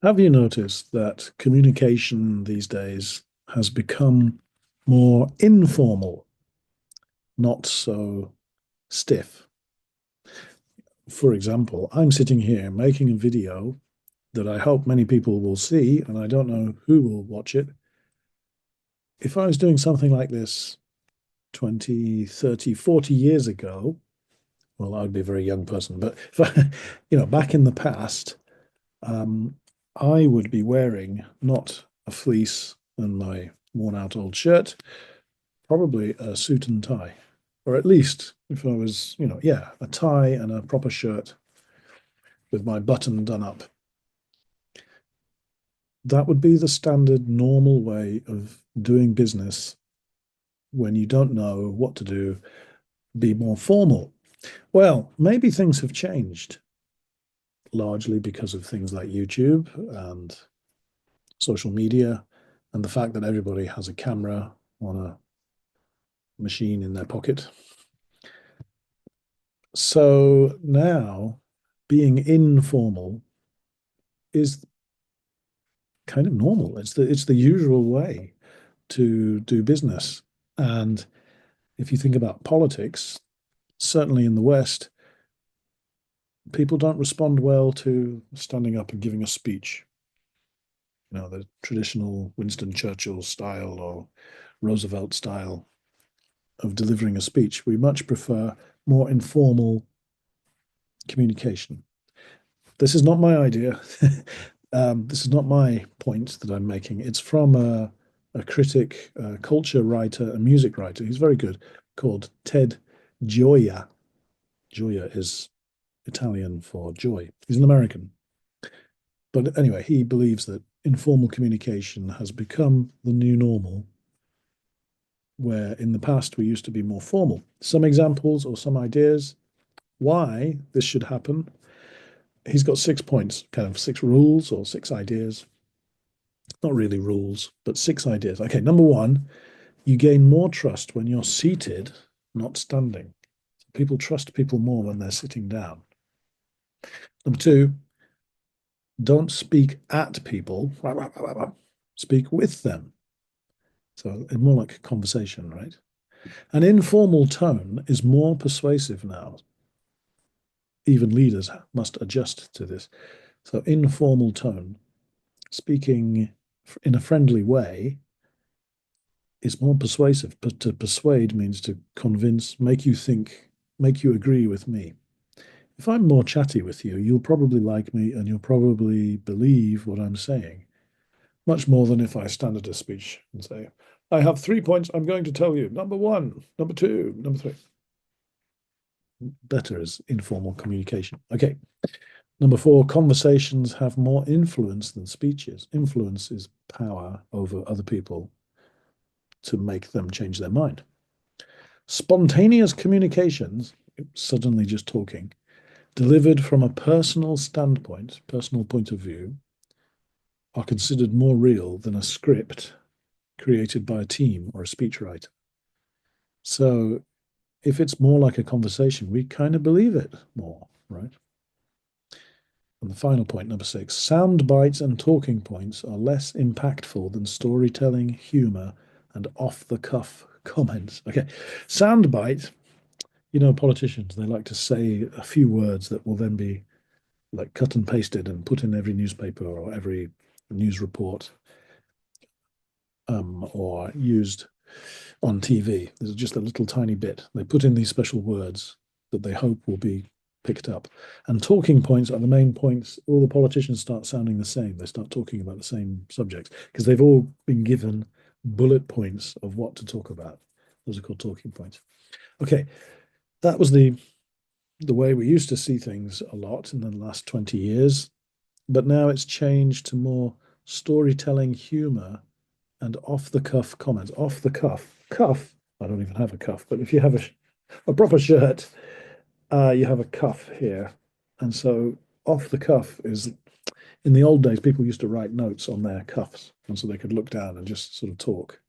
Have you noticed that communication these days has become more informal, not so stiff? For example, I'm sitting here making a video that I hope many people will see, and I don't know who will watch it. If I was doing something like this 20, 30, 40 years ago, well, I would be a very young person, but if I, back in the past, um, I would be wearing not a fleece and my worn out old shirt, probably a suit and tie, or at least if I was, yeah, a tie and a proper shirt with my button done up. That would be the standard normal way of doing business when you don't know what to do, be more formal. Well, maybe things have changed largely because of things like YouTube and social media and the fact that everybody has a camera on a machine in their pocket. So now being informal is kind of normal. It's the usual way to do business. And if you think about politics, certainly in the West, people don't respond well to standing up and giving a speech. The traditional Winston Churchill style or Roosevelt style of delivering a speech. We much prefer more informal communication. This is not my idea. This is not my point that I'm making. It's from a critic, a culture writer, a music writer. He's very good, called Ted Gioia. Gioia is Italian for joy. He's an American. But anyway, he believes that informal communication has become the new normal, where in the past we used to be more formal. Some examples or some ideas why this should happen. He's got 6 points, kind of 6 rules or 6 ideas. Not really rules, but 6 ideas. Okay, number one, you gain more trust when you're seated, not standing. People trust people more when they're sitting down. Number two, don't speak at people, speak with them. So it's more like a conversation, right? An informal tone is more persuasive now. Even leaders must adjust to this. So, informal tone, speaking in a friendly way, is more persuasive. But to persuade means to convince, make you think, make you agree with me. If I'm more chatty with you, you'll probably like me and you'll probably believe what I'm saying, much more than if I stand at a speech and say, I have 3 points I'm going to tell you. Number one, number two, number three. Better is informal communication. Okay. Number four, conversations have more influence than speeches. Influence is power over other people to make them change their mind. Spontaneous communications, suddenly just talking, delivered from a personal standpoint, personal point of view, are considered more real than a script created by a team or a speechwriter. So if it's more like a conversation, we kind of believe it more, right? And the final point, number six, sound bites and talking points are less impactful than storytelling, humor, and off the cuff comments. Okay, sound bite, politicians, they like to say a few words that will then be like cut and pasted and put in every newspaper or every news report, or used on TV. There's just a little tiny bit. They put in these special words that they hope will be picked up. And talking points are the main points. All the politicians start sounding the same. They start talking about the same subjects because they've all been given bullet points of what to talk about. Those are called talking points. Okay, that was the way we used to see things a lot in the last 20 years, but now it's changed to more storytelling humor and off the cuff comments. Off the cuff. I don't even have a cuff, but if you have a proper shirt, you have a cuff here. And so off the cuff is, in the old days, people used to write notes on their cuffs. And so they could look down and just sort of talk.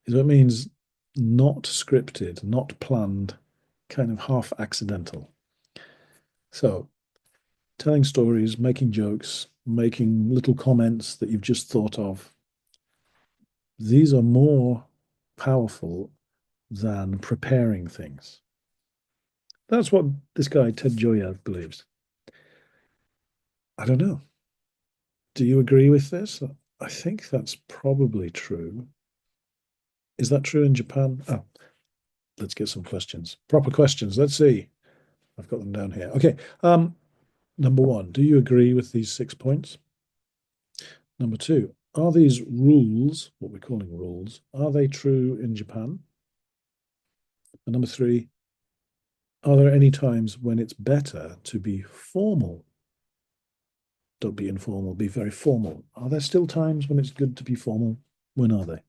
So it means not scripted, not planned, kind of half accidental. So telling stories, making jokes, making little comments that you've just thought of. These are more powerful than preparing things. That's what this guy, Ted Joyà, believes. I don't know. Do you agree with this? I think that's probably true. Is that true in Japan? Oh, let's get some questions. Proper questions. Let's see. I've got them down here. Okay. Number one, do you agree with these 6 points? Number two, are these rules, what we're calling rules, are they true in Japan? And number three, are there any times when it's better to be formal? Don't be informal, be very formal. Are there still times when it's good to be formal? When are they?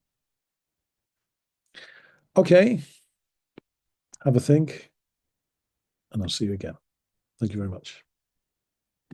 Okay, have a think, and I'll see you again. Thank you very much.